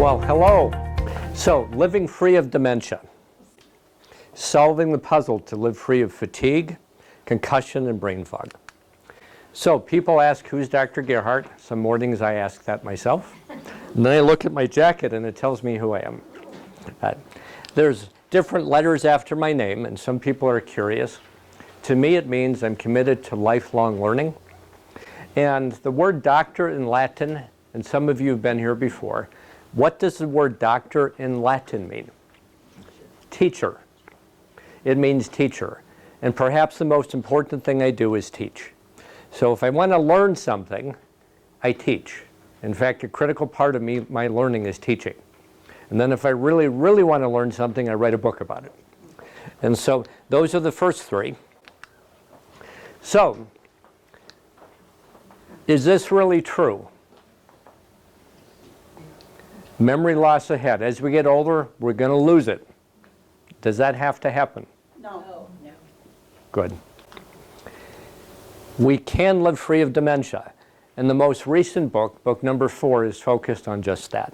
Well, hello. So, living free of dementia. Solving the puzzle to live free of fatigue, concussion, and brain fog. So, people ask, who's Dr. Gerhardt? Some mornings I ask that myself. And then I look at my jacket and it tells me who I am. There's different letters after my name, and some people are curious. To me, it means I'm committed to lifelong learning. And the word doctor in Latin, and some of you have been here before, what does the word doctor in Latin mean? Teacher. It means teacher. And perhaps the most important thing I do is teach. So if I want to learn something, I teach. In fact, a critical part of my learning is teaching. And then if I really, really want to learn something, I write a book about it. And so those are the first three. So, is this really true? Memory loss ahead. As we get older, we're going to lose it. Does that have to happen? No. Good. We can live free of dementia. And the most recent book, book number 4, is focused on just that.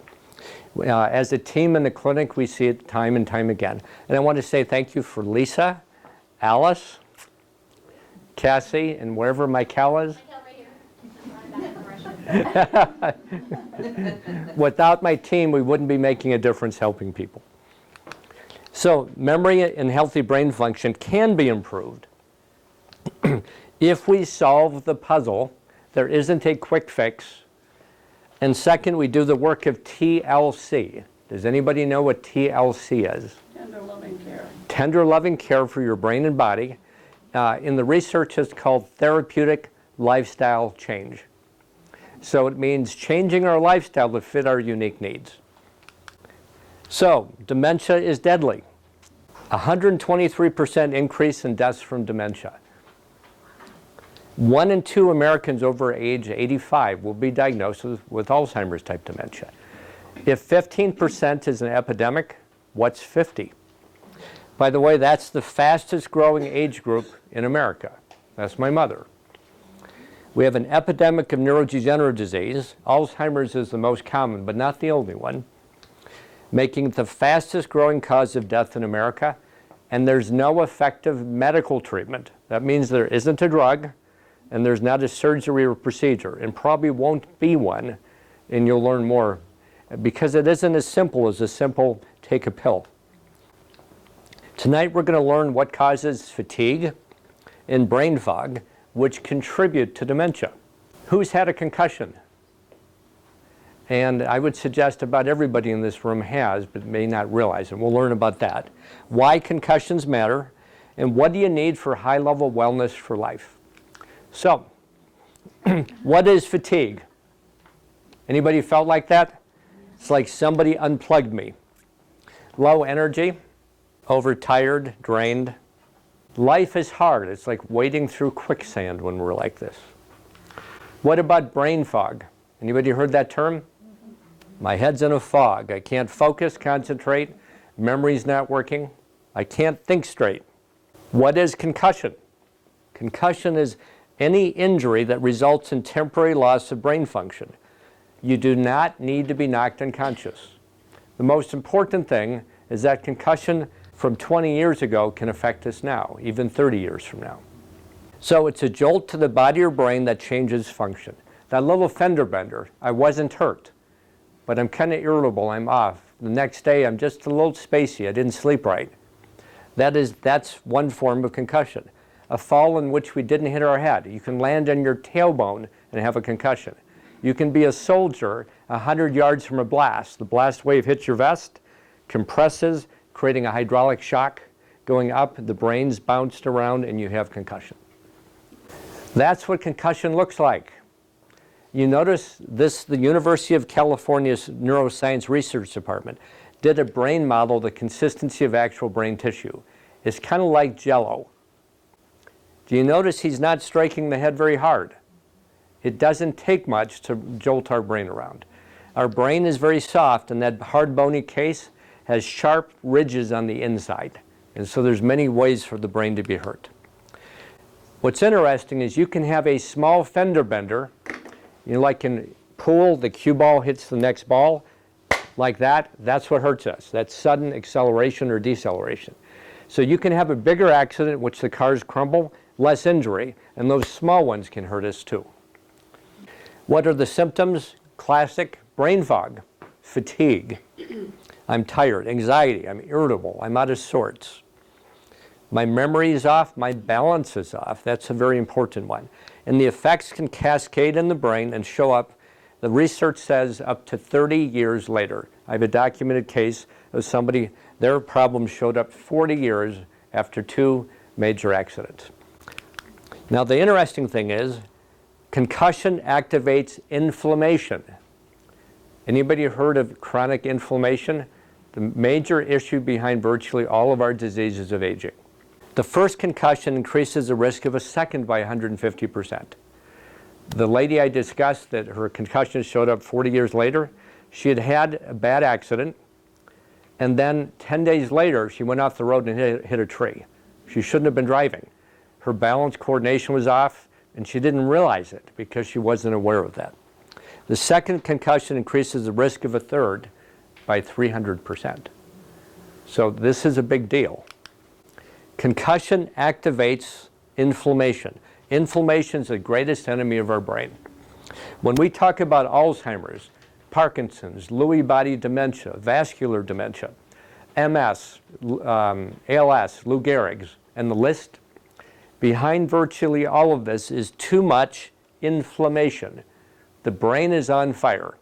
As a team in the clinic, we see it time and time again. And I want to say thank you for Lisa, Alice, Cassie, and wherever Michael is. Without my team, we wouldn't be making a difference helping people. So memory and healthy brain function can be improved if we solve the puzzle. There isn't a quick fix. And second, we do the work of TLC. Does anybody know what TLC is? Tender loving care. Tender loving care for your brain and body. In the research, it's called therapeutic lifestyle change. So it means changing our lifestyle to fit our unique needs. So, dementia is deadly. 123% increase in deaths from dementia. 1 in 2 Americans over age 85 will be diagnosed with Alzheimer's type dementia. If 15% is an epidemic, what's 50? By the way, that's the fastest growing age group in America. That's my mother. We have an epidemic of neurodegenerative disease. Alzheimer's is the most common, but not the only one, making it the fastest growing cause of death in America, and there's no effective medical treatment. That means there isn't a drug, and there's not a surgery or procedure, and probably won't be one, and you'll learn more, because it isn't as simple take a pill. Tonight we're going to learn what causes fatigue and brain fog, which contribute to dementia. Who's had a concussion? And I would suggest about everybody in this room has, but may not realize it. We'll learn about that. Why concussions matter, and what do you need for high-level wellness for life? So, what is fatigue? Anybody felt like that? It's like somebody unplugged me. Low energy, overtired, drained. Life is hard. It's like wading through quicksand when we're like this. What about brain fog? Anybody heard that term? My head's in a fog. I can't focus, concentrate. Memory's not working. I can't think straight. What is concussion? Concussion is any injury that results in temporary loss of brain function. You do not need to be knocked unconscious. The most important thing is that concussion from 20 years ago can affect us now, even 30 years from now. So it's a jolt to the body or brain that changes function. That little fender bender, I wasn't hurt, but I'm kind of irritable, I'm off. The next day I'm just a little spacey, I didn't sleep right. That's one form of concussion. A fall in which we didn't hit our head. You can land on your tailbone and have a concussion. You can be a soldier 100 yards from a blast. The blast wave hits your vest, compresses, creating a hydraulic shock, going up, the brain's bounced around, and you have concussion. That's what concussion looks like. You notice this, the University of California's Neuroscience Research Department did a brain model, the consistency of actual brain tissue. It's kind of like Jell-O. Do you notice he's not striking the head very hard? It doesn't take much to jolt our brain around. Our brain is very soft, and that hard bony case has sharp ridges on the inside. And so there's many ways for the brain to be hurt. What's interesting is you can have a small fender bender, like in pool, the cue ball hits the next ball, like that, that's what hurts us. That's sudden acceleration or deceleration. So you can have a bigger accident in which the cars crumble, less injury, and those small ones can hurt us too. What are the symptoms? Classic brain fog, fatigue. I'm tired, anxiety, I'm irritable, I'm out of sorts. My memory is off, my balance is off. That's a very important one. And the effects can cascade in the brain and show up, the research says, up to 30 years later. I have a documented case of somebody, their problems showed up 40 years after 2 major accidents. Now the interesting thing is, concussion activates inflammation. Anybody heard of chronic inflammation? The major issue behind virtually all of our diseases of aging. The first concussion increases the risk of a second by 150%. The lady I discussed that her concussion showed up 40 years later, she had had a bad accident, and then 10 days later she went off the road and hit a tree. She shouldn't have been driving. Her balance coordination was off, and she didn't realize it because she wasn't aware of that. The second concussion increases the risk of a third by 300%. So this is a big deal. Concussion activates inflammation. Inflammation is the greatest enemy of our brain. When we talk about Alzheimer's, Parkinson's, Lewy body dementia, vascular dementia, MS, ALS, Lou Gehrig's, and the list, behind virtually all of this is too much inflammation. The brain is on fire.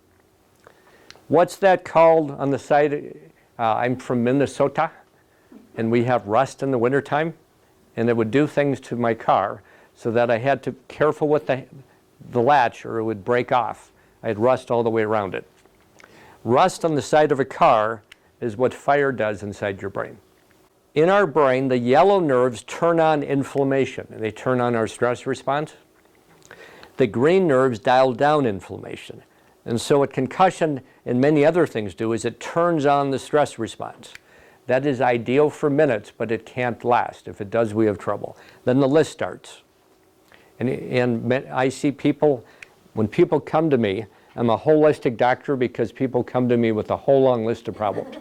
What's that called on the side? I'm from Minnesota, and we have rust in the wintertime, and it would do things to my car so that I had to be careful with the latch or it would break off. I had rust all the way around it. Rust on the side of a car is what fire does inside your brain. In our brain, the yellow nerves turn on inflammation, and they turn on our stress response. The green nerves dial down inflammation. And so what concussion and many other things do is it turns on the stress response. That is ideal for minutes, but it can't last. If it does, we have trouble. Then the list starts. And I see people, when people come to me, I'm a holistic doctor because people come to me with a whole long list of problems.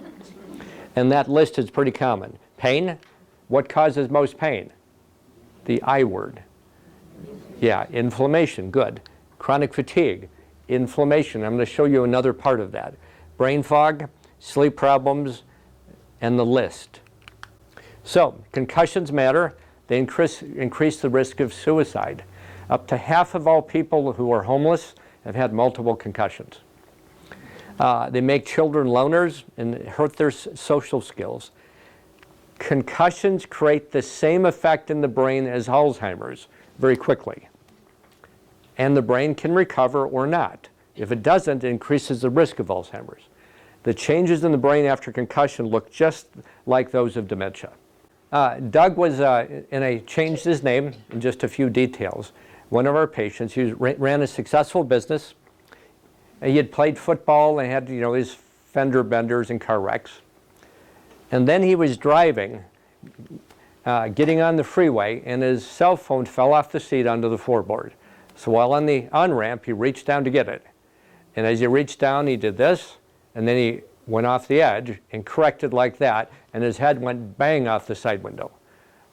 And that list is pretty common. Pain, what causes most pain? The I word. Yeah, inflammation, good. Chronic fatigue, inflammation. I'm going to show you another part of that. Brain fog, sleep problems, and the list. So, concussions matter. They increase the risk of suicide. Up to half of all people who are homeless have had multiple concussions. They make children loners and hurt their social skills. Concussions create the same effect in the brain as Alzheimer's very quickly. And the brain can recover or not. If it doesn't, it increases the risk of Alzheimer's. The changes in the brain after concussion look just like those of dementia. Doug was, and I changed his name in just a few details. One of our patients, he ran a successful business. He had played football and had, his fender benders and car wrecks. And then he was driving, getting on the freeway, and his cell phone fell off the seat onto the floorboard. So while on the on-ramp, he reached down to get it. And as he reached down, he did this, and then he went off the edge and corrected like that, and his head went bang off the side window.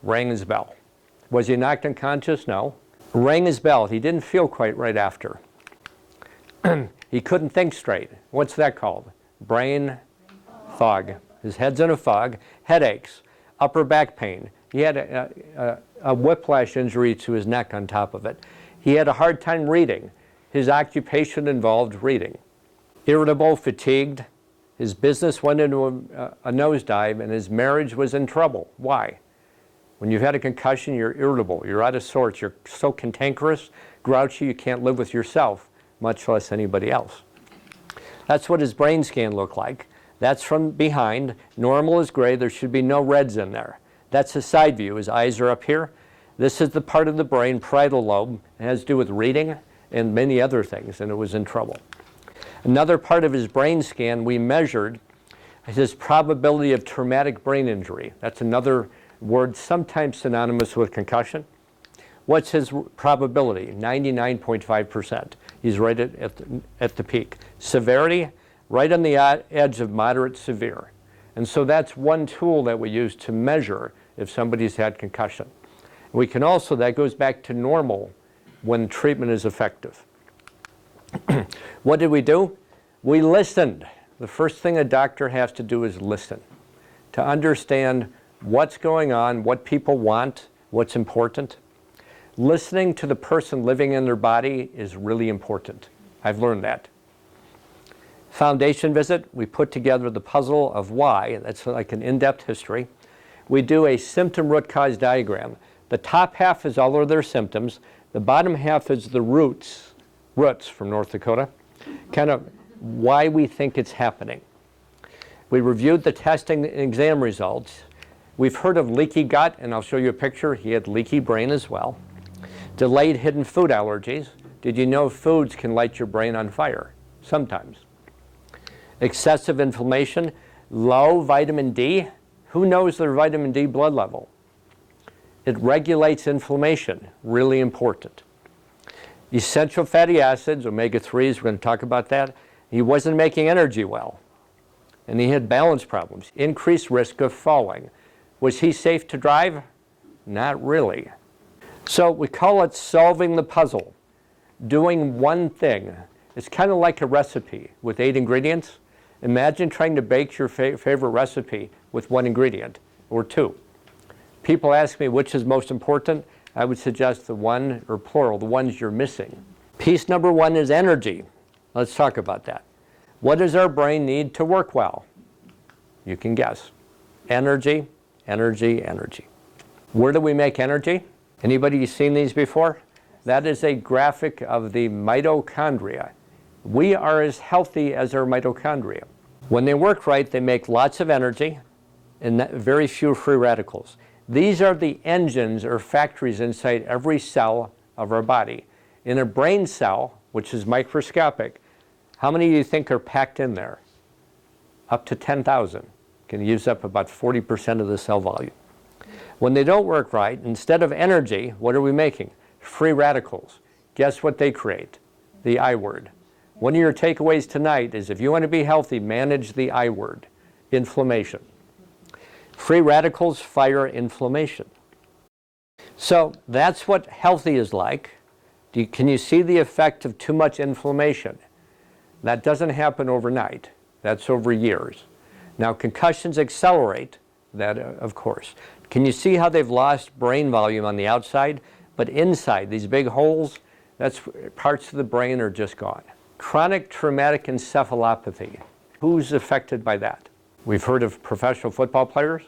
Rang his bell. Was he knocked unconscious? No. Rang his bell. He didn't feel quite right after. He couldn't think straight. What's that called? Brain fog. His head's in a fog. Headaches. Upper back pain. He had a whiplash injury to his neck on top of it. He had a hard time reading. His occupation involved reading. Irritable, fatigued. His business went into a nosedive, and his marriage was in trouble. Why? When you've had a concussion, you're irritable, you're out of sorts, you're so cantankerous, grouchy, you can't live with yourself, much less anybody else. That's what his brain scan looked like. That's from behind. Normal is gray. There should be no reds in there. That's a side view. His eyes are up here. This is the part of the brain, parietal lobe. It has to do with reading and many other things, and it was in trouble. Another part of his brain scan we measured is his probability of traumatic brain injury. That's another word sometimes synonymous with concussion. What's his probability? 99.5%. He's right at the peak. Severity, right on the edge of moderate severe. And so that's one tool that we use to measure if somebody's had concussion. We can also, that goes back to normal when treatment is effective. What did we do? We listened. The first thing a doctor has to do is listen, to understand what's going on, what people want, what's important. Listening to the person living in their body is really important. I've learned that. Foundation visit, we put together the puzzle of why. That's like an in-depth history. We do a symptom root cause diagram. The top half is all of their symptoms. The bottom half is the roots from North Dakota, kind of why we think it's happening. We reviewed the testing and exam results. We've heard of leaky gut, and I'll show you a picture. He had leaky brain as well. Delayed hidden food allergies. Did you know foods can light your brain on fire? Sometimes. Excessive inflammation, low vitamin D. Who knows their vitamin D blood level? It regulates inflammation, really important. Essential fatty acids, omega-3s, we're going to talk about that. He wasn't making energy well, and he had balance problems. Increased risk of falling. Was he safe to drive? Not really. So we call it solving the puzzle, doing one thing. It's kind of like a recipe with 8 ingredients. Imagine trying to bake your favorite recipe with 1 ingredient or 2. People ask me which is most important. I would suggest the one, or plural, the ones you're missing. Piece number 1 is energy. Let's talk about that. What does our brain need to work well? You can guess. Energy, energy, energy. Where do we make energy? Anybody seen these before? That is a graphic of the mitochondria. We are as healthy as our mitochondria. When they work right, they make lots of energy and very few free radicals. These are the engines or factories inside every cell of our body. In a brain cell, which is microscopic, how many do you think are packed in there? Up to 10,000. Can use up about 40% of the cell volume. When they don't work right, instead of energy, what are we making? Free radicals. Guess what they create? The I word. One of your takeaways tonight is if you want to be healthy, manage the I word, inflammation. Free radicals fire inflammation. So that's what healthy is like. Can you see the effect of too much inflammation? That doesn't happen overnight. That's over years. Now concussions accelerate that, of course. Can you see how they've lost brain volume on the outside? But inside, these big holes, that's parts of the brain are just gone. Chronic traumatic encephalopathy. Who's affected by that? We've heard of professional football players.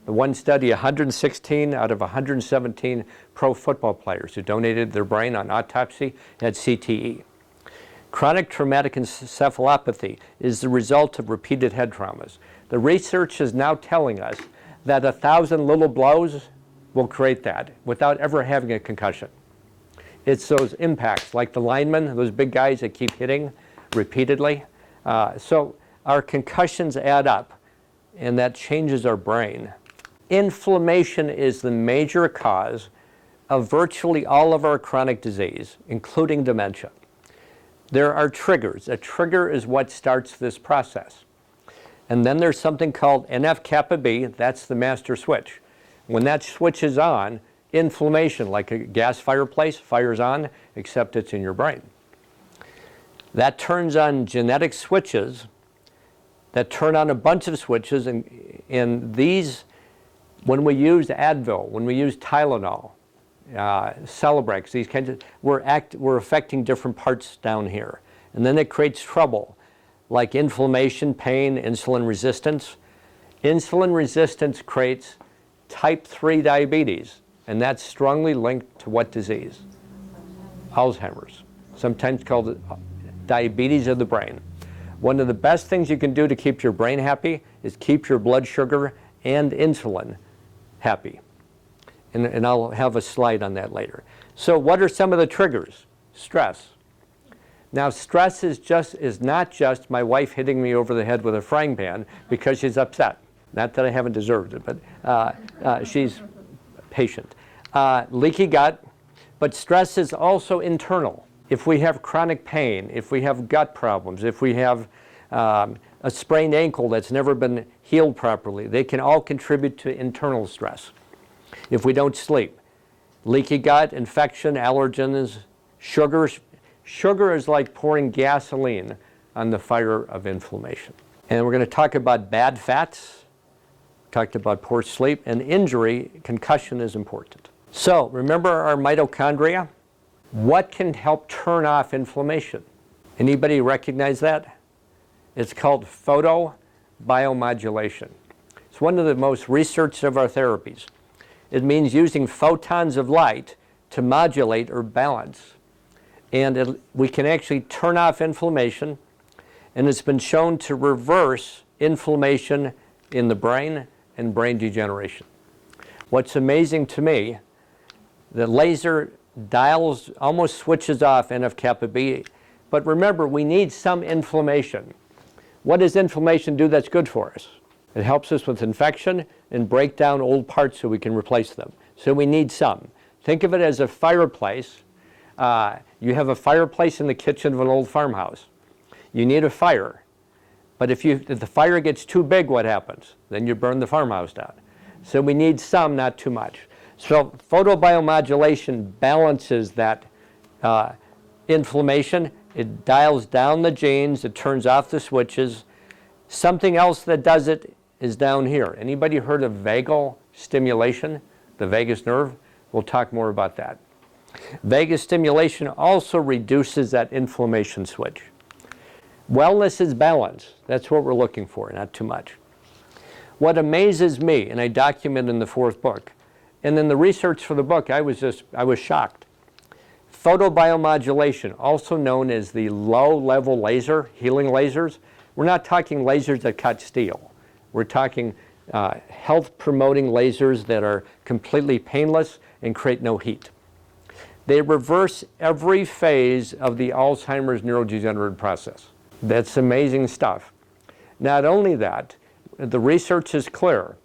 The one study, 116 out of 117 pro football players who donated their brain on autopsy had CTE. Chronic traumatic encephalopathy is the result of repeated head traumas. The research is now telling us that 1,000 little blows will create that without ever having a concussion. It's those impacts, like the linemen, those big guys that keep hitting repeatedly. So our concussions add up, and that changes our brain. Inflammation is the major cause of virtually all of our chronic disease, including dementia. There are triggers. A trigger is what starts this process. And then there's something called NF-kappa B, that's the master switch. When that switch is on, inflammation, like a gas fireplace, fires on, except it's in your brain. That turns on genetic switches that turn on a bunch of switches, and these, when we use Advil, when we use Tylenol, Celebrex, these kinds of, we're affecting different parts down here. And then it creates trouble, like inflammation, pain, insulin resistance. Insulin resistance creates type 3 diabetes, and that's strongly linked to what disease? Alzheimer's, sometimes called diabetes of the brain. One of the best things you can do to keep your brain happy is keep your blood sugar and insulin happy. And I'll have a slide on that later. So what are some of the triggers? Stress. Now stress is not just my wife hitting me over the head with a frying pan because she's upset. Not that I haven't deserved it, but she's patient. Leaky gut, but stress is also internal. If we have chronic pain, if we have gut problems, if we have a sprained ankle that's never been healed properly. They can all contribute to internal stress. If we don't sleep, leaky gut, infection, allergens, sugars. Sugar is like pouring gasoline on the fire of inflammation. And we're going to talk about bad fats, talked about poor sleep, and injury. Concussion is important. So remember our mitochondria? What can help turn off inflammation? Anybody recognize that? It's called photobiomodulation. It's one of the most researched of our therapies. It means using photons of light to modulate or balance. And we can actually turn off inflammation, and it's been shown to reverse inflammation in the brain and brain degeneration. What's amazing to me, the laser dials almost switches off NF-kappa B, but remember, we need some inflammation. What does inflammation do that's good for us? It helps us with infection and break down old parts so we can replace them. So we need some. Think of it as a fireplace. You have a fireplace in the kitchen of an old farmhouse. You need a fire. But if the fire gets too big, what happens? Then you burn the farmhouse down. So we need some, not too much. So photobiomodulation balances that inflammation. It dials down the genes. It turns off the switches. Something else that does it is down here. Anybody heard of vagal stimulation, the vagus nerve? We'll talk more about that. Vagus stimulation also reduces that inflammation switch. Wellness is balance. That's what we're looking for, not too much. What amazes me, and I document in the 4th book, and in the research for the book, I was shocked. Photobiomodulation, also known as the low-level laser, healing lasers. We're not talking lasers that cut steel. We're talking health-promoting lasers that are completely painless and create no heat. They reverse every phase of the Alzheimer's neurodegenerative process. That's amazing stuff. Not only that, the research is clear.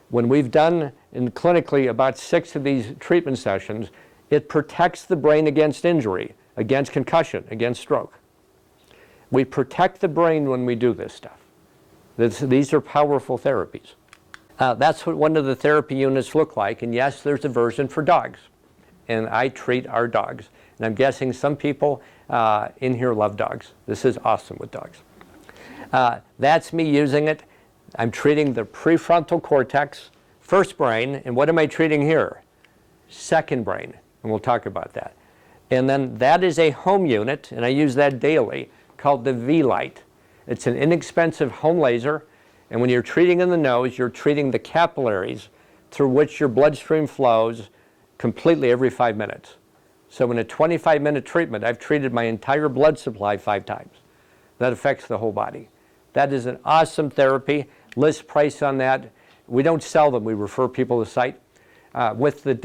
When we've done clinically about 6 of these treatment sessions, it protects the brain against injury, against concussion, against stroke. We protect the brain when we do this stuff. These are powerful therapies. That's what one of the therapy units look like, and yes, there's a version for dogs. And I treat our dogs. And I'm guessing some people in here love dogs. This is awesome with dogs. That's me using it. I'm treating the prefrontal cortex, first brain, and what am I treating here? Second brain, and we'll talk about that. And then that is a home unit, and I use that daily, called the V-Light. It's an inexpensive home laser, and when you're treating in the nose, you're treating the capillaries through which your bloodstream flows completely every 5 minutes. So in a 25-minute treatment, I've treated my entire blood supply 5 times. That affects the whole body. That is an awesome therapy. List price on that. We don't sell them. We refer people to the site. With the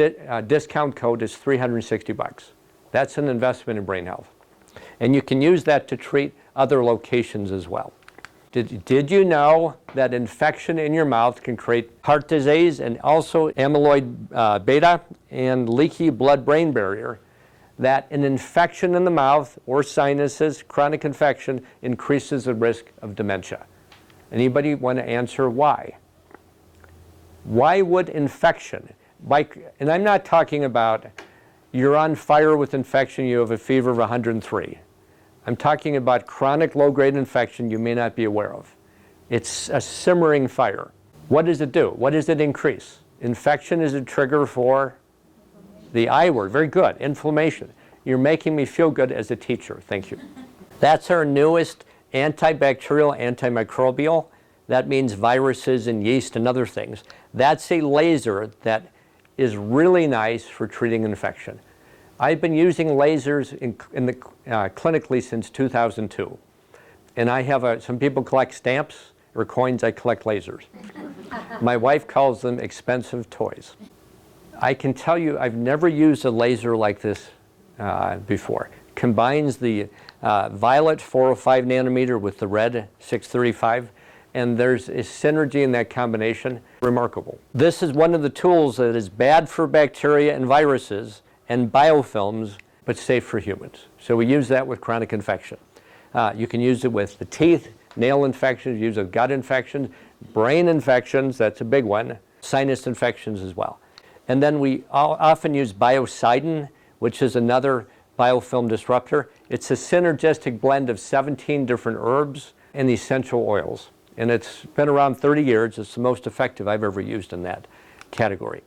discount code, it's $360. That's an investment in brain health. And you can use that to treat other locations as well. Did you know that infection in your mouth can create heart disease and also amyloid beta and leaky blood-brain barrier? That an infection in the mouth or sinuses, chronic infection, increases the risk of dementia. Anybody want to answer why? Why would infection, and I'm not talking about you're on fire with infection, you have a fever of 103. I'm talking about chronic low-grade infection you may not be aware of. It's a simmering fire. What does it do? What does it increase? Infection is a trigger for the I word. Very good. Inflammation. You're making me feel good as a teacher. Thank you. That's our newest antibacterial, antimicrobial. That means viruses and yeast and other things. That's a laser that is really nice for treating infection. I've been using lasers clinically since 2002. And I have some people collect stamps or coins, I collect lasers. My wife calls them expensive toys. I can tell you I've never used a laser like this before. Combines the violet 405 nanometer with the red 635, and there's a synergy in that combination. Remarkable. This is one of the tools that is bad for bacteria and viruses and biofilms, but safe for humans. So we use that with chronic infection. You can use it with the teeth, nail infections used with gut infections, brain infections, that's a big one, sinus infections as well. And then we often use biocidin, which is another biofilm disruptor. It's a synergistic blend of 17 different herbs and essential oils. And it's been around 30 years. It's the most effective I've ever used in that category.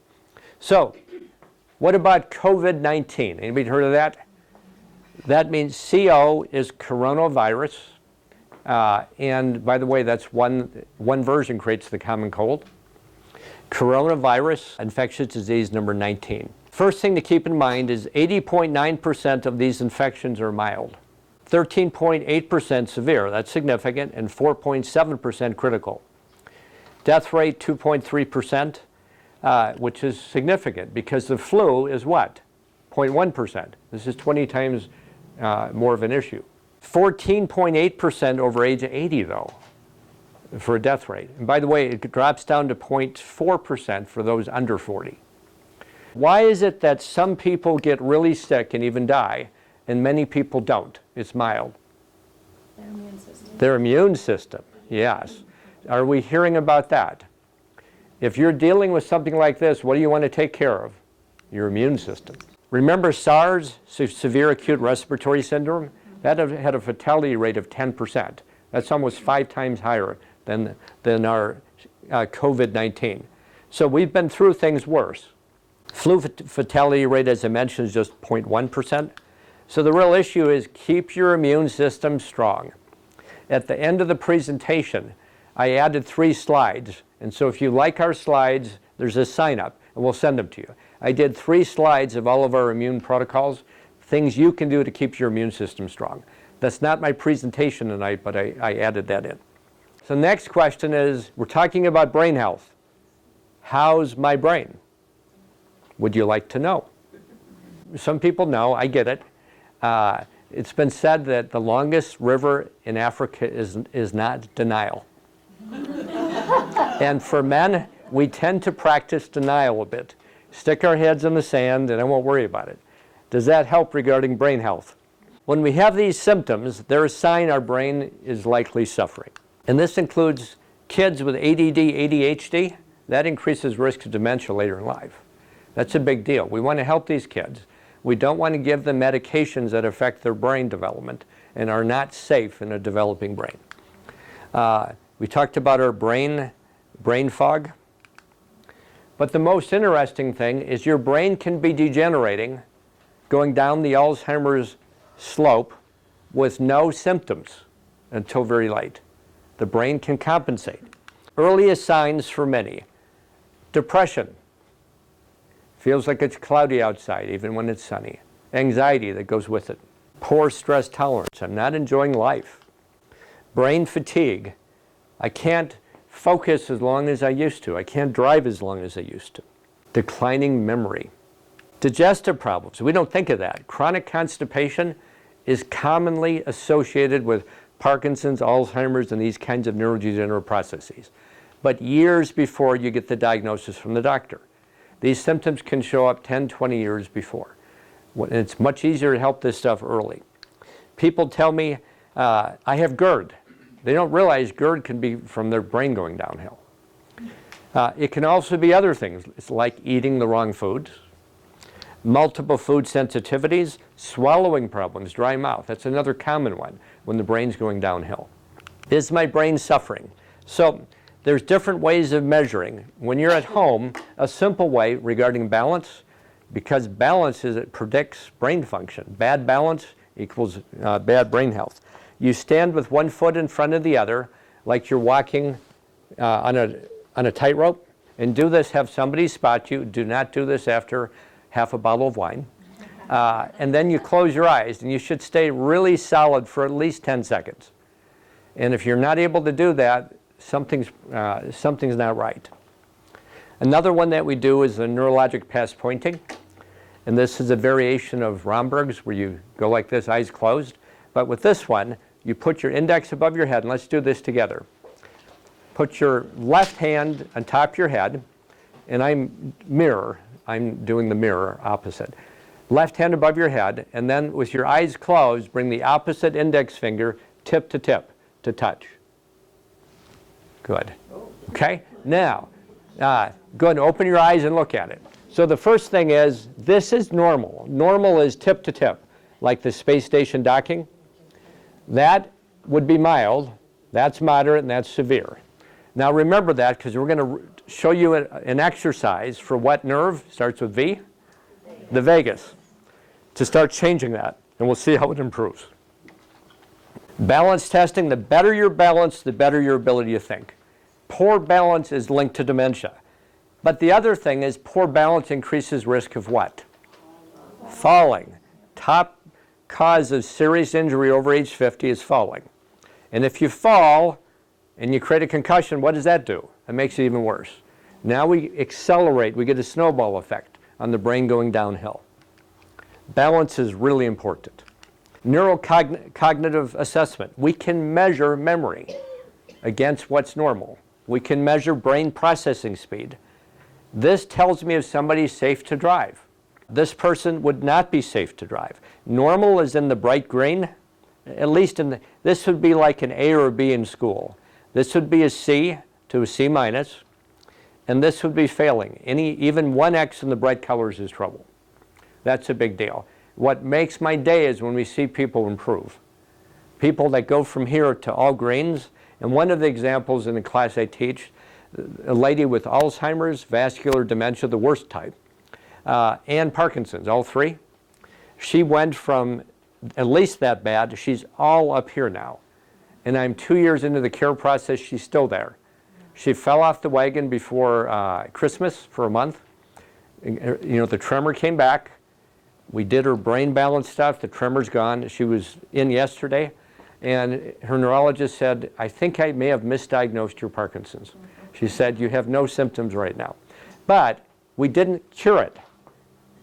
So, what about COVID-19? Anybody heard of that? That means CO is coronavirus. And by the way, that's one version creates the common cold. Coronavirus, infectious disease number 19. First thing to keep in mind is 80.9% of these infections are mild, 13.8% severe, that's significant, and 4.7% critical. Death rate 2.3%, which is significant because the flu is what? 0.1%. This is 20 times more of an issue. 14.8% over age 80 though, for a death rate. And by the way, it drops down to 0.4% for those under 40. Why is it that some people get really sick and even die, and many people don't? It's mild. Their immune system. Their immune system, yes. Are we hearing about that? If you're dealing with something like this, what do you want to take care of? Your immune system. Remember SARS, severe acute respiratory syndrome? That had a fatality rate of 10%. That's almost 5 times higher than our COVID-19. So we've been through things worse. Flu fatality rate, as I mentioned, is just 0.1%. So the real issue is keep your immune system strong. At the end of the presentation, I added 3 slides. And so if you like our slides, there's a sign up, and we'll send them to you. I did 3 slides of all of our immune protocols, things you can do to keep your immune system strong. That's not my presentation tonight, but I added that in. So the next question is, we're talking about brain health. How's my brain? Would you like to know? Some people know, I get it. It's been said that the longest river in Africa is not denial. And for men, we tend to practice denial a bit. Stick our heads in the sand and I won't worry about it. Does that help regarding brain health? When we have these symptoms, they're a sign our brain is likely suffering. And this includes kids with ADD, ADHD. That increases risk of dementia later in life. That's a big deal. We want to help these kids. We don't want to give them medications that affect their brain development and are not safe in a developing brain. We talked about our brain fog. But the most interesting thing is your brain can be degenerating, going down the Alzheimer's slope with no symptoms until very late. The brain can compensate. Earliest signs for many: depression. Feels like it's cloudy outside even when it's sunny. Anxiety that goes with it. Poor stress tolerance. I'm not enjoying life. Brain fatigue. I can't focus as long as I used to. I can't drive as long as I used to. Declining memory. Digestive problems. We don't think of that. Chronic constipation is commonly associated with Parkinson's, Alzheimer's, and these kinds of neurodegenerative processes. But years before you get the diagnosis from the doctor. These symptoms can show up 10, 20 years before. It's much easier to help this stuff early. People tell me, I have GERD. They don't realize GERD can be from their brain going downhill. It can also be other things. It's like eating the wrong foods, multiple food sensitivities, swallowing problems, dry mouth. That's another common one when the brain's going downhill. Is my brain suffering? So there's different ways of measuring. When you're at home, a simple way regarding balance, because balance it predicts brain function. Bad balance equals bad brain health. You stand with one foot in front of the other, like you're walking on a tightrope, and do this, have somebody spot you. Do not do this after half a bottle of wine. And then you close your eyes, and you should stay really solid for at least 10 seconds. And if you're not able to do that, something's not right. Another one that we do is the neurologic pass pointing. And this is a variation of Romberg's where you go like this, eyes closed. But with this one, you put your index above your head, and let's do this together. Put your left hand on top of your head, and I'm doing the mirror opposite. Left hand above your head, and then with your eyes closed, bring the opposite index finger tip to touch. Good. Okay, now, go ahead and open your eyes and look at it. So the first thing is, this is normal. Normal is tip to tip, like the space station docking. That would be mild, that's moderate, and that's severe. Now remember that, because we're going to show you an exercise for what nerve? Starts with V? The vagus. To start changing that, and we'll see how it improves. Balance testing, the better your balance, the better your ability to think. Poor balance is linked to dementia. But the other thing is poor balance increases risk of what? Falling. Top cause of serious injury over age 50 is falling. And if you fall and you create a concussion, what does that do? It makes it even worse. Now we accelerate, we get a snowball effect on the brain going downhill. Balance is really important. Neurocognitive assessment. We can measure memory against what's normal. We can measure brain processing speed. This tells me if somebody's safe to drive. This person would not be safe to drive. Normal is in the bright green, at least this would be like an A or a B in school. This would be a C to a C minus, and this would be failing. Even one X in the bright colors is trouble. That's a big deal. What makes my day is when we see people improve. People that go from here to all greens, and one of the examples in the class I teach, a lady with Alzheimer's, vascular dementia, the worst type, and Parkinson's, all three. She went from at least that bad, she's all up here now. And I'm 2 years into the care process, she's still there. She fell off the wagon before Christmas for a month. You know, the tremor came back. We did her brain balance stuff, the tremor's gone. She was in yesterday, and her neurologist said, I think I may have misdiagnosed your Parkinson's. She said, you have no symptoms right now. But we didn't cure it.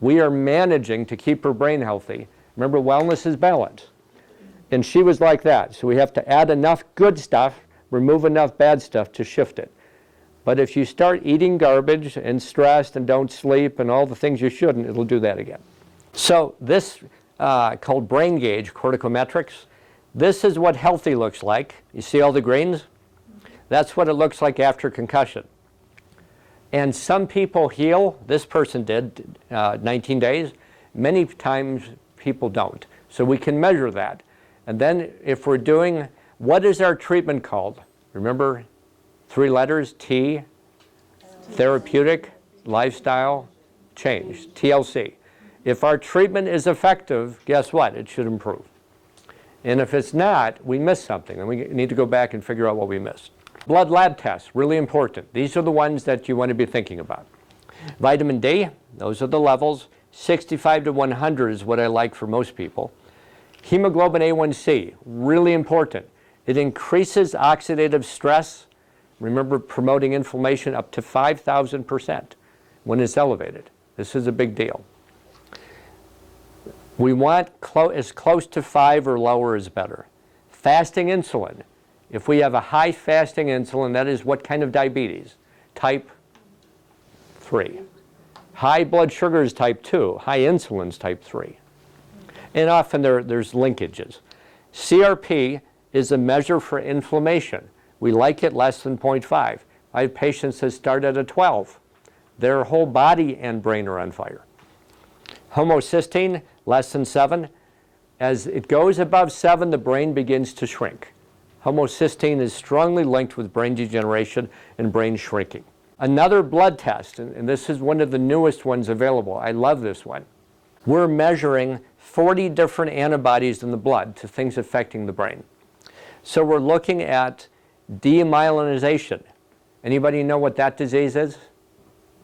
We are managing to keep her brain healthy. Remember, wellness is balance. And she was like that. So we have to add enough good stuff, remove enough bad stuff to shift it. But if you start eating garbage and stressed and don't sleep and all the things you shouldn't, it'll do that again. So this called brain gauge, corticometrics, this is what healthy looks like. You see all the greens? That's what it looks like after concussion. And some people heal. This person did 19 days. Many times people don't. So we can measure that. And then if we're doing, what is our treatment called? Remember, 3 letters, T, therapeutic, lifestyle, change, TLC. If our treatment is effective, guess what? It should improve. And if it's not, we missed something, and we need to go back and figure out what we missed. Blood lab tests, really important. These are the ones that you want to be thinking about. Vitamin D, those are the levels. 65 to 100 is what I like for most people. Hemoglobin A1C, really important. It increases oxidative stress. Remember, promoting inflammation up to 5,000% when it's elevated. This is a big deal. We want as close to 5 or lower is better. Fasting insulin. If we have a high fasting insulin, that is what kind of diabetes? Type 3. High blood sugar is type 2. High insulin is type 3. And often there's linkages. CRP is a measure for inflammation. We like it less than 0.5. I have patients that start at a 12. Their whole body and brain are on fire. Homocysteine, less than 7. As it goes above 7, the brain begins to shrink. Homocysteine is strongly linked with brain degeneration and brain shrinking. Another blood test, and this is one of the newest ones available. I love this one. We're measuring 40 different antibodies in the blood to things affecting the brain. So we're looking at demyelinization. Anybody know what that disease is?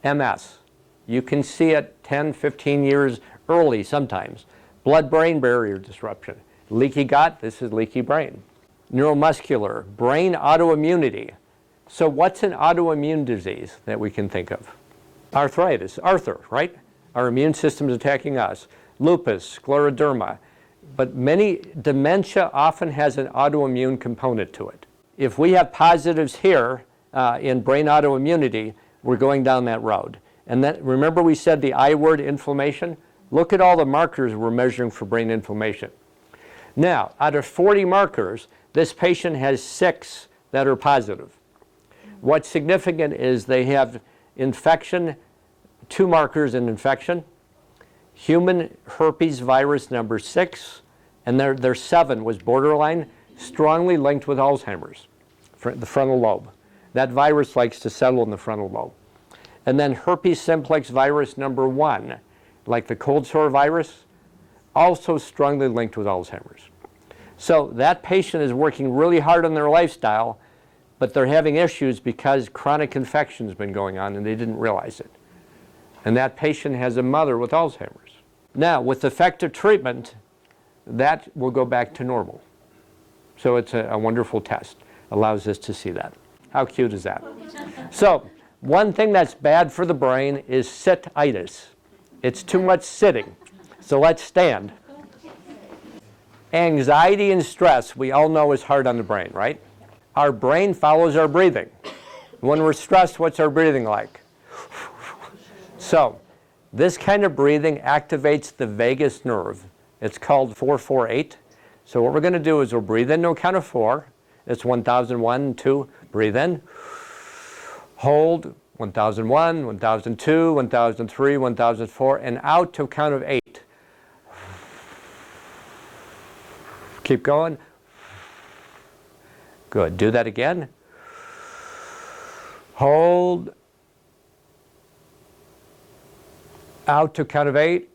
MS. You can see it 10, 15 years early sometimes. Blood-brain barrier disruption. Leaky gut, this is leaky brain. Neuromuscular, brain autoimmunity. So what's an autoimmune disease that we can think of? Arthritis, Arthur, right? Our immune system is attacking us. Lupus, scleroderma. But dementia often has an autoimmune component to it. If we have positives here in brain autoimmunity, we're going down that road. And then, remember we said the I word, inflammation? Look at all the markers we're measuring for brain inflammation. Now, out of 40 markers, this patient has 6 that are positive. What's significant is they have infection, 2 markers in infection, human herpes virus number 6, and their 7 was borderline, strongly linked with Alzheimer's, the frontal lobe. That virus likes to settle in the frontal lobe. And then herpes simplex virus number 1, like the cold sore virus, also strongly linked with Alzheimer's. So that patient is working really hard on their lifestyle, but they're having issues because chronic infection has been going on and they didn't realize it. And that patient has a mother with Alzheimer's. Now, with effective treatment, that will go back to normal. So it's a wonderful test. Allows us to see that. How cute is that? So, one thing that's bad for the brain is sit-itis. It's too much sitting. So let's stand. Anxiety and stress, we all know, is hard on the brain, right? Our brain follows our breathing. When we're stressed, what's our breathing like? So, this kind of breathing activates the vagus nerve. It's called 448. So what we're going to do is we'll breathe in to a count of 4. It's 1001, 2, breathe in. Hold, 1001, 1002, 1003, 1004, and out to a count of 8. Keep going. Good. Do that again. Hold. Out to a count of 8.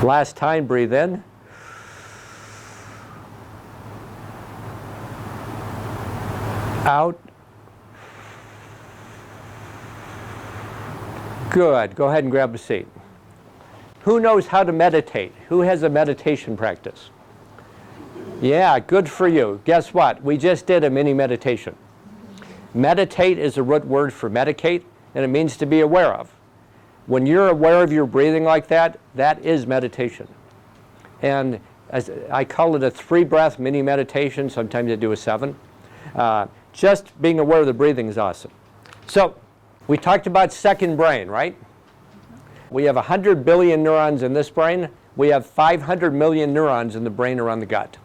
Last time, breathe in. Out. Good. Go ahead and grab a seat. Who knows how to meditate? Who has a meditation practice? Yeah, good for you. Guess what? We just did a mini meditation. Meditate is a root word for medicate, and it means to be aware of. When you're aware of your breathing like that, that is meditation. And as I call it a 3-breath mini meditation. Sometimes I do a 7. Just being aware of the breathing is awesome. So we talked about second brain, right? We have 100 billion neurons in this brain. We have 500 million neurons in the brain around the gut.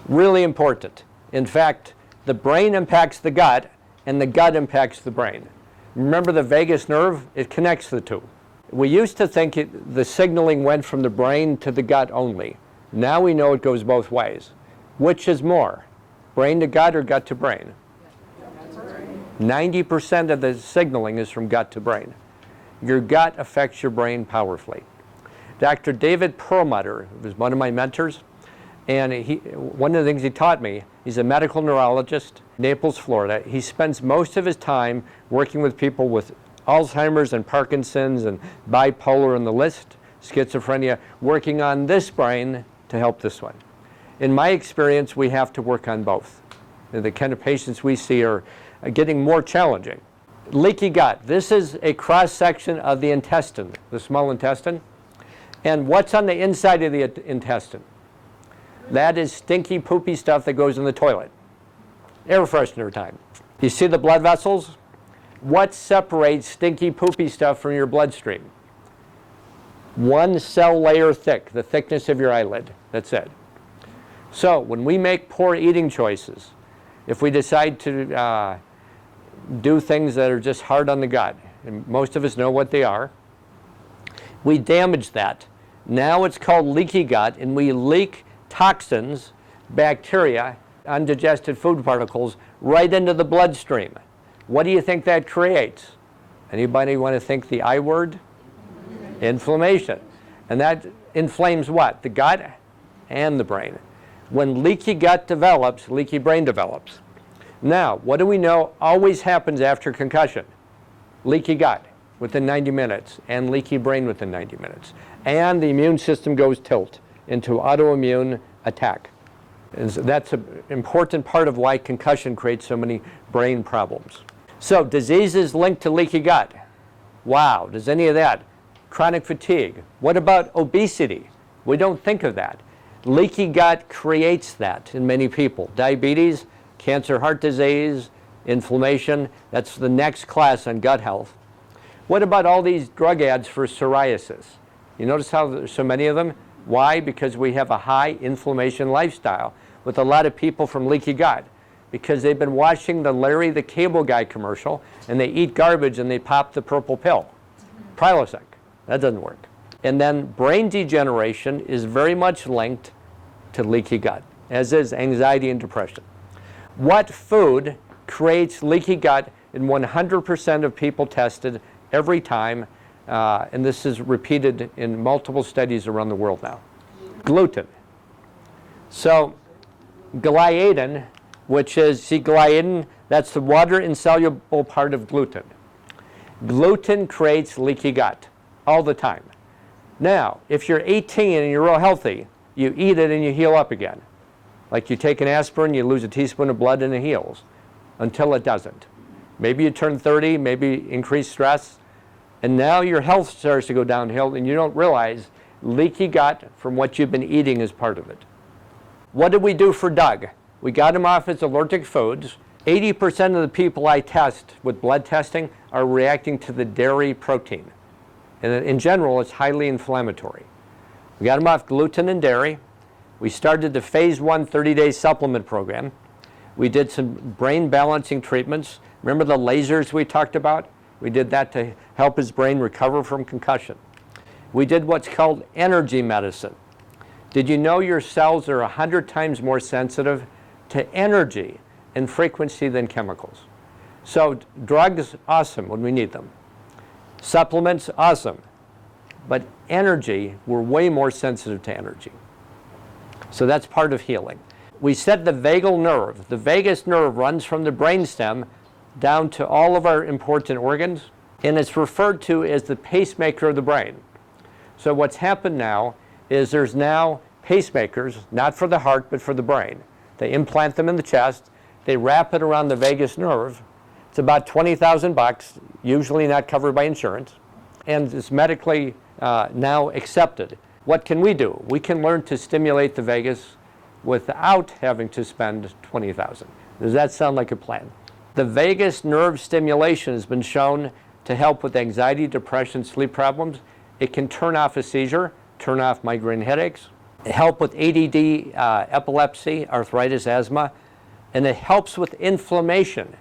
Really important. In fact, the brain impacts the gut, and the gut impacts the brain. Remember the vagus nerve? It connects the two. We used to think the signaling went from the brain to the gut only. Now we know it goes both ways. Which is more, brain to gut or gut to brain? 90% of the signaling is from gut to brain. Your gut affects your brain powerfully. Dr. David Perlmutter was one of my mentors, and one of the things he taught me, he's a medical neurologist, Naples, Florida. He spends most of his time working with people with Alzheimer's and Parkinson's and bipolar and the list, schizophrenia, working on this brain to help this one. In my experience, we have to work on both. The kind of patients we see are getting more challenging. Leaky gut. This is a cross-section of the intestine, the small intestine. And what's on the inside of the intestine? That is stinky, poopy stuff that goes in the toilet. Air freshener time. You see the blood vessels? What separates stinky, poopy stuff from your bloodstream? 1 cell layer thick, the thickness of your eyelid. That's it. So when we make poor eating choices, if we decide to do things that are just hard on the gut, and most of us know what they are, we damage that. Now it's called leaky gut, and we leak toxins, bacteria, undigested food particles right into the bloodstream. What do you think that creates? Anybody want to think the I word? Inflammation. And that inflames what? The gut and the brain. When leaky gut develops, leaky brain develops. Now, what do we know always happens after concussion? Leaky gut within 90 minutes and leaky brain within 90 minutes. And the immune system goes tilt into autoimmune attack. And so that's an important part of why concussion creates so many brain problems. So diseases linked to leaky gut. Wow, does any of that? Chronic fatigue. What about obesity? We don't think of that. Leaky gut creates that in many people. Diabetes, cancer, heart disease, inflammation. That's the next class on gut health. What about all these drug ads for psoriasis? You notice how there's so many of them? Why? Because we have a high inflammation lifestyle. with a lot of people from leaky gut because they've been watching the Larry the Cable Guy commercial, and they eat garbage and they pop the purple pill, Prilosec. That doesn't work. And then brain degeneration is very much linked to leaky gut, as is anxiety and depression. What food creates leaky gut in 100% of people tested every time? And this is repeated in multiple studies around the world now. Gluten. So gliadin, which is, see gliadin, that's the water-insoluble part of gluten. Gluten creates leaky gut all the time. Now, if you're 18 and you're real healthy, you eat it and you heal up again. Like you take an aspirin, you lose a teaspoon of blood and it heals until it doesn't. Maybe you turn 30, maybe increased stress, and now your health starts to go downhill and you don't realize leaky gut from what you've been eating is part of it. What did we do for Doug? We got him off his allergic foods. 80% of the people I test with blood testing are reacting to the dairy protein. And in general, it's highly inflammatory. We got him off gluten and dairy. We started the phase 1 30-day supplement program. We did some brain balancing treatments. Remember the lasers we talked about? We did that to help his brain recover from concussion. We did what's called energy medicine. Did you know your cells are 100 times more sensitive to energy and frequency than chemicals? So drugs, awesome when we need them. Supplements, awesome. But energy, we're way more sensitive to energy. So that's part of healing. We said the vagal nerve. The vagus nerve runs from the brainstem down to all of our important organs, and it's referred to as the pacemaker of the brain. So what's happened now is there's now pacemakers, not for the heart, but for the brain. They implant them in the chest. They wrap it around the vagus nerve. It's about $20,000, usually not covered by insurance, and it's medically now accepted. What can we do? We can learn to stimulate the vagus without having to spend $20,000. Does that sound like a plan? The vagus nerve stimulation has been shown to help with anxiety, depression, sleep problems. It can turn off a seizure, turn off migraine headaches, help with ADD, epilepsy, arthritis, asthma, and it helps with inflammation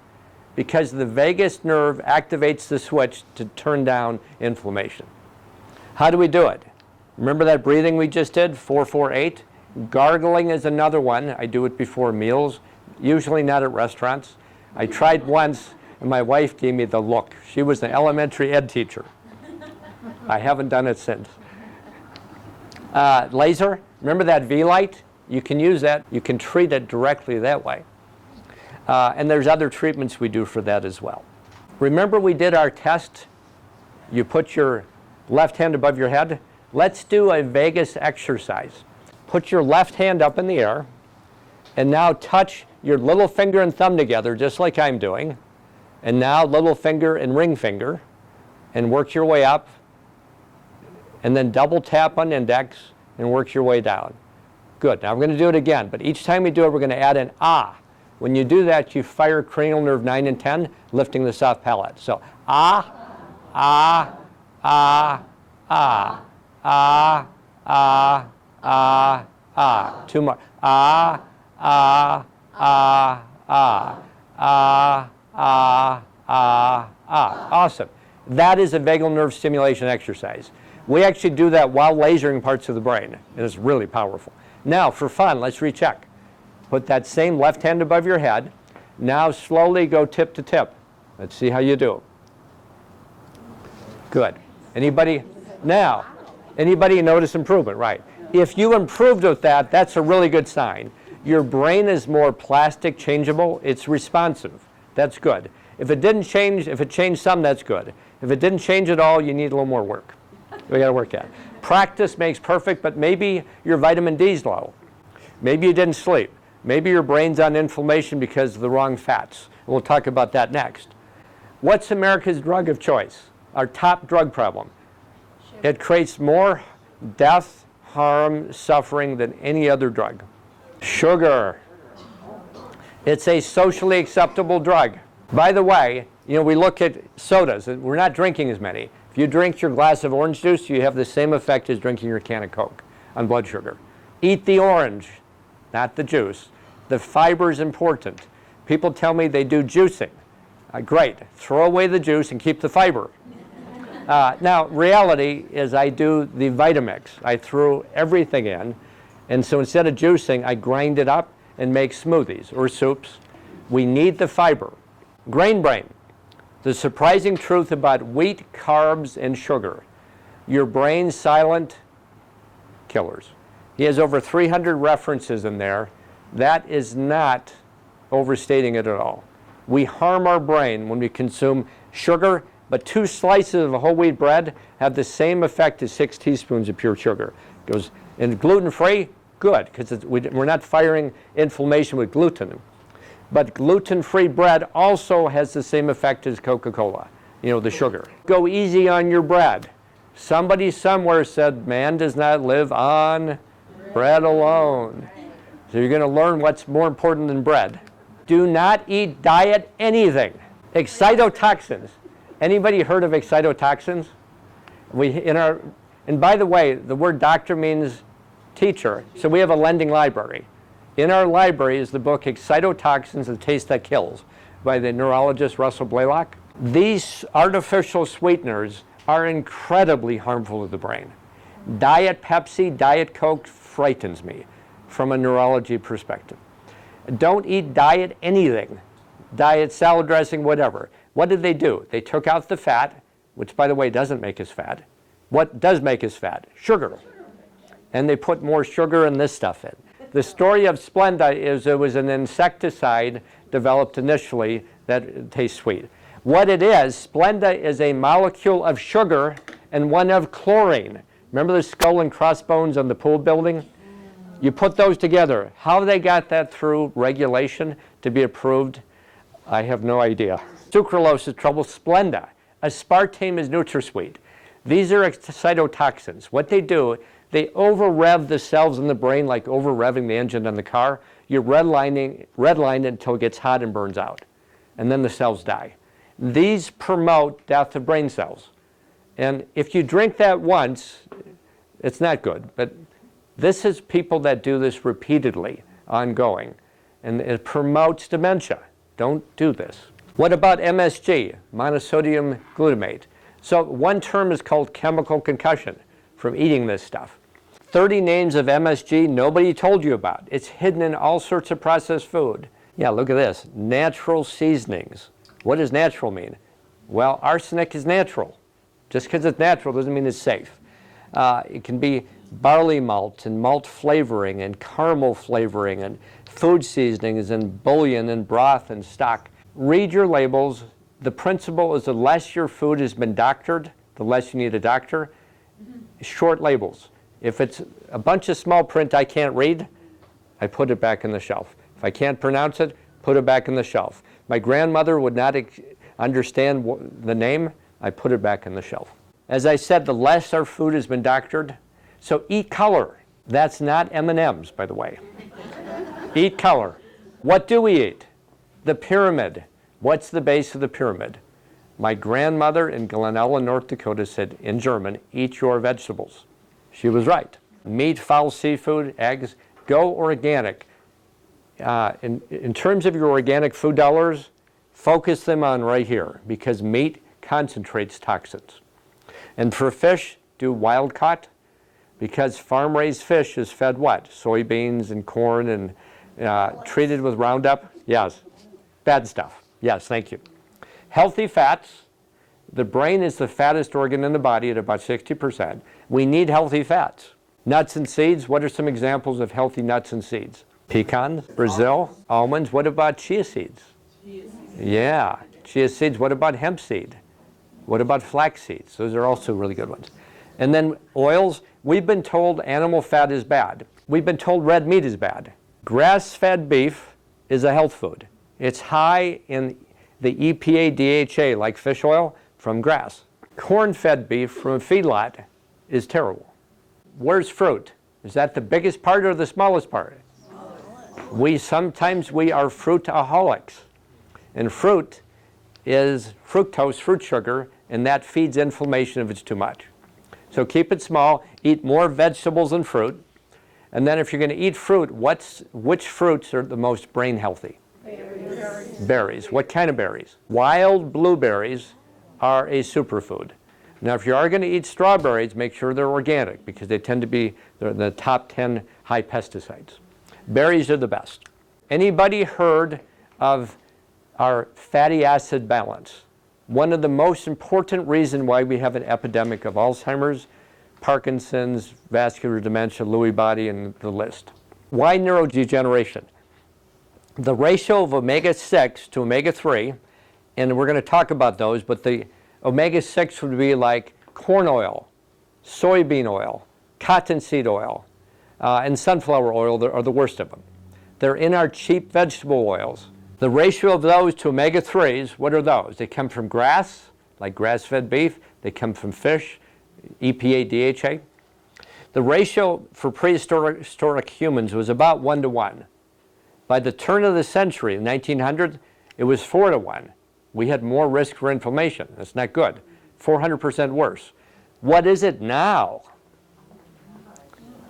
because the vagus nerve activates the switch to turn down inflammation. How do we do it? Remember that breathing we just did, 4-4-8? Gargling is another one. I do it before meals, usually not at restaurants. I tried once, and my wife gave me the look. She was an elementary ed teacher. I haven't done it since. Laser, remember that V-light? You can use that. You can treat it directly that way. And there's other treatments we do for that as well. Remember we did our test? You put your left hand above your head. Let's do a vagus exercise. Put your left hand up in the air, and now touch your little finger and thumb together, just like I'm doing. And now little finger and ring finger, and work your way up. And then double tap on index and work your way down. Good. Now I'm going to do it again, but each time we do it, we're going to add an ah. When you do that, you fire cranial nerve 9 and 10, lifting the soft palate. So ah, ah, ah, ah, ah, ah, ah, ah. Two more. Ah, ah, ah, ah, ah, ah, ah, ah. Awesome. That is a vagal nerve stimulation exercise. We actually do that while lasering parts of the brain, and it's really powerful. Now, for fun, let's recheck. Put that same left hand above your head. Now slowly go tip to tip. Let's see how you do. Good. Anybody? Now, anybody notice improvement? Right. If you improved with that, that's a really good sign. Your brain is more plastic changeable. It's responsive. That's good. If it didn't change, if it changed some, that's good. If it didn't change at all, you need a little more work. We got to work at it. Practice makes perfect, but maybe your vitamin D's low. Maybe you didn't sleep. Maybe your brain's on inflammation because of the wrong fats. We'll talk about that next. What's America's drug of choice? Our top drug problem. Sugar. It creates more death, harm, suffering than any other drug. Sugar. It's a socially acceptable drug. By the way, you know, we look at sodas. We're not drinking as many. If you drink your glass of orange juice, you have the same effect as drinking your can of Coke on blood sugar. Eat the orange. not the juice. The fiber is important. People tell me they do juicing. Great, throw away the juice and keep the fiber. Now, reality is I do the Vitamix. I threw everything in, and so instead of juicing, I grind it up and make smoothies or soups. We need the fiber. Grain brain, the surprising truth about wheat, carbs, and sugar. Your brain's silent killers. He has over 300 references in there. That is not overstating it at all. We harm our brain when we consume sugar, but 2 slices of whole wheat bread have the same effect as 6 teaspoons of pure sugar. And gluten-free, good, because we're not firing inflammation with gluten. But gluten-free bread also has the same effect as Coca-Cola, the sugar. Go easy on your bread. Somebody somewhere said, man does not live on bread alone. So you're going to learn what's more important than bread. Do not eat diet anything. Excitotoxins. Anybody heard of excitotoxins? And by the way, the word doctor means teacher, so we have a lending library. In our library is the book Excitotoxins, The Taste That Kills by the neurologist Russell Blaylock. These artificial sweeteners are incredibly harmful to the brain. Diet Pepsi, Diet Coke frightens me from a neurology perspective. Don't eat diet anything. Diet salad dressing, whatever. What did they do? They took out the fat, which by the way doesn't make us fat. What does make us fat? Sugar. And they put more sugar and this stuff in. The story of Splenda is it was an insecticide developed initially that tastes sweet. What it is, Splenda is a molecule of sugar and one of chlorine. Remember the skull and crossbones on the pool building? You put those together. How they got that through regulation to be approved, I have no idea. Sucralose is trouble. Splenda. Aspartame is NutraSweet. These are excitotoxins. What they do, they over-rev the cells in the brain like over-revving the engine on the car. You redline it until it gets hot and burns out. And then the cells die. These promote death of brain cells. And if you drink that once, it's not good. But this is people that do this repeatedly, ongoing. And it promotes dementia. Don't do this. What about MSG, monosodium glutamate? So one term is called chemical concussion from eating this stuff. 30 names of MSG nobody told you about. It's hidden in all sorts of processed food. Yeah, look at this. Natural seasonings. What does natural mean? Well, arsenic is natural. Just because it's natural doesn't mean it's safe. It can be barley malt and malt flavoring and caramel flavoring and food seasonings and bouillon and broth and stock. Read your labels. The principle is the less your food has been doctored, the less you need a doctor. Short labels. If it's a bunch of small print I can't read, I put it back in the shelf. If I can't pronounce it, put it back in the shelf. My grandmother would not understand the name, I put it back in the shelf. As I said, the less our food has been doctored, so eat color. That's not M&Ms, by the way. Eat color. What do we eat? The pyramid. What's the base of the pyramid? My grandmother in Glenella, North Dakota said in German, eat your vegetables. She was right. Meat, fowl, seafood, eggs, go organic. In terms of your organic food dollars, focus them on right here because meat concentrates toxins. And for fish, do wild caught because farm-raised fish is fed what? Soybeans and corn and treated with Roundup? Yes. Bad stuff. Yes, thank you. Healthy fats. The brain is the fattest organ in the body at about 60%. We need healthy fats. Nuts and seeds. What are some examples of healthy nuts and seeds? Pecans, Brazil, almonds. What about chia seeds? Yeah, chia seeds. What about hemp seed? What about flax seeds? Those are also really good ones. And then oils. We've been told animal fat is bad. We've been told red meat is bad. Grass-fed beef is a health food. It's high in the EPA DHA, like fish oil, from grass. Corn-fed beef from a feedlot is terrible. Where's fruit? Is that the biggest part or the smallest part? Sometimes we are fruitaholics. And fruit is fructose, fruit sugar, and that feeds inflammation if it's too much. So keep it small, eat more vegetables and fruit. And then if you're going to eat fruit, which fruits are the most brain healthy? Berries. Berries. What kind of berries? Wild blueberries are a superfood. Now, if you are going to eat strawberries, make sure they're organic because they tend to be the top 10 high pesticides. Berries are the best. Anybody heard of our fatty acid balance? One of the most important reasons why we have an epidemic of Alzheimer's, Parkinson's, vascular dementia, Lewy body, and the list. Why neurodegeneration? The ratio of omega-6 to omega-3, and we're going to talk about those, but the omega-6 would be like corn oil, soybean oil, cottonseed oil, and sunflower oil are the worst of them. They're in our cheap vegetable oils. The ratio of those to omega-3s, what are those? They come from grass, like grass-fed beef. They come from fish, EPA, DHA. The ratio for prehistoric humans was about 1 to 1. By the turn of the century, in 1900, it was 4 to 1. We had more risk for inflammation. That's not good. 400% worse. What is it now?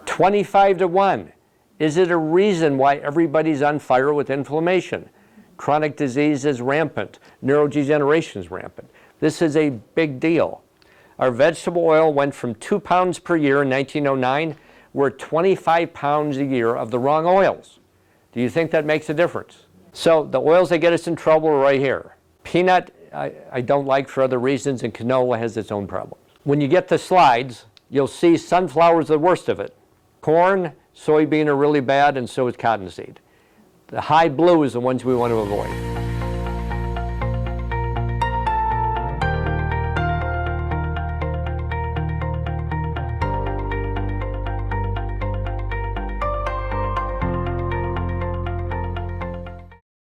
25 to 1. Is it a reason why everybody's on fire with inflammation? Chronic disease is rampant. Neurodegeneration is rampant. This is a big deal. Our vegetable oil went from 2 pounds per year in 1909. We're 25 pounds a year of the wrong oils. Do you think that makes a difference? So the oils that get us in trouble are right here. Peanut, I don't like for other reasons, and canola has its own problems. When you get the slides, you'll see sunflower's the worst of it. Corn, soybean are really bad, and so is cottonseed. The high blue is the ones we want to avoid.